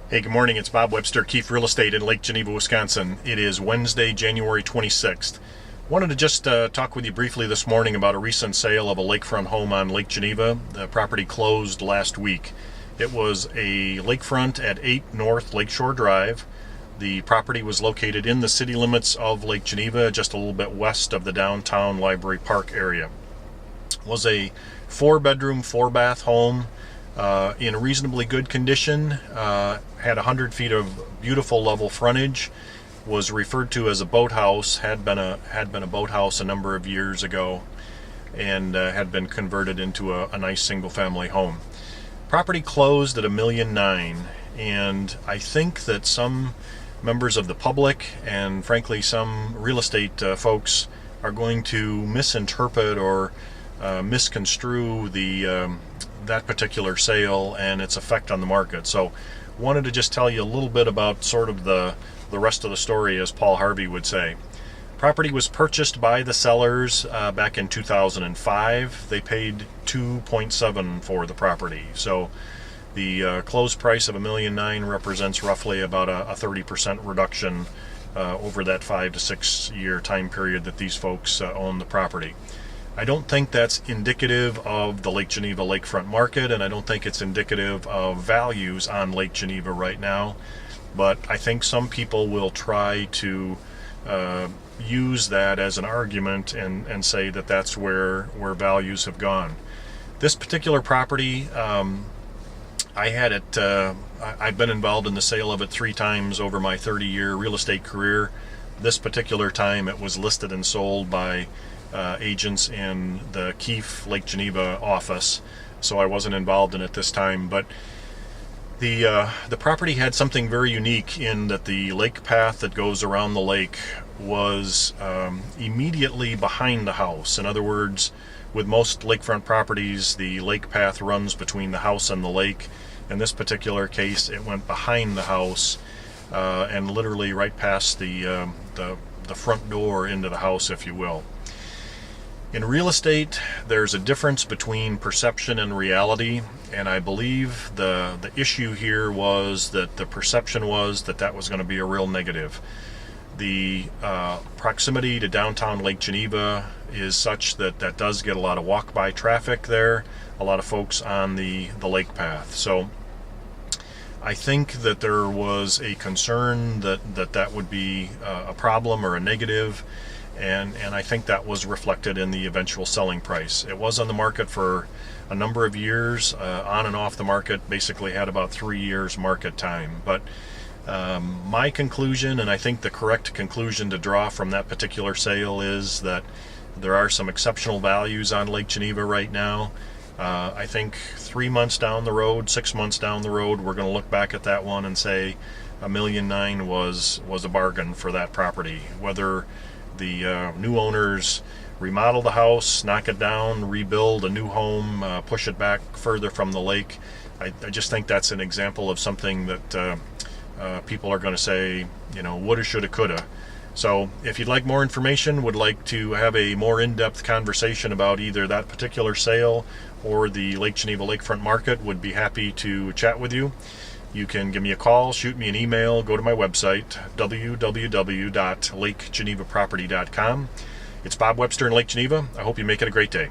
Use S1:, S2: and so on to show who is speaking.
S1: Hey, good morning. It's Bob Webster, Keefe Real Estate in Lake Geneva, Wisconsin. It is Wednesday, January 26th. Wanted to just talk with you briefly this morning about a recent sale of a lakefront home on Lake Geneva. The property closed last week. It was a lakefront at 8 North Lakeshore Drive. The property was located in the city limits of Lake Geneva, just a little bit west of the downtown Library Park area. It was a 4-bedroom, 4-bath home. In reasonably good condition, had 100 feet of beautiful level frontage, was referred to as a boathouse, had been a boathouse a number of years ago, and had been converted into a nice single-family home. Property closed at $1.9 million, and I think that some members of the public and frankly some real estate folks are going to misinterpret or misconstrue that particular sale and its effect on the market. So wanted to just tell you a little bit about sort of the rest of the story, as Paul Harvey would say. Property was purchased by the sellers back in 2005. They paid $2.7 for the property. So the close price of $1.9 million represents roughly about a 30% reduction over that 5 to 6 year time period that these folks own the property. I don't think that's indicative of the Lake Geneva lakefront market, and I don't think it's indicative of values on Lake Geneva right now, but I think some people will try to use that as an argument and say that that's where values have gone. This particular property, I had it, I've been involved in the sale of it 3 times over my 30-year real estate career. This particular time it was listed and sold by agents in the Keefe, Lake Geneva office, so I wasn't involved in it this time. But the property had something very unique in that the lake path that goes around the lake was immediately behind the house. In other words, with most lakefront properties, the lake path runs between the house and the lake. In this particular case, it went behind the house and literally right past the front door into the house, if you will. In real estate, there's a difference between perception and reality, and I believe the issue here was that the perception was that was going to be a real negative. The proximity to downtown Lake Geneva is such that does get a lot of walk-by traffic there, a lot of folks on the lake path. So I think that there was a concern that would be a problem or a negative. And I think that was reflected in the eventual selling price. It was on the market for a number of years, on and off the market, basically had about 3 years market time. But my conclusion, and I think the correct conclusion to draw from that particular sale, is that there are some exceptional values on Lake Geneva right now. I think 3 months down the road, 6 months down the road, we're going to look back at that one and say $1.9 million was a bargain for that property. Whether the new owners remodel the house, knock it down, rebuild a new home, push it back further from the lake, I just think that's an example of something that people are going to say, woulda, shoulda, coulda. So if you'd like more information, would like to have a more in-depth conversation about either that particular sale or the Lake Geneva lakefront market, would be happy to chat with you. You can give me a call, shoot me an email, go to my website, www.lakegenevaproperty.com. It's Bob Webster in Lake Geneva. I hope you make it a great day.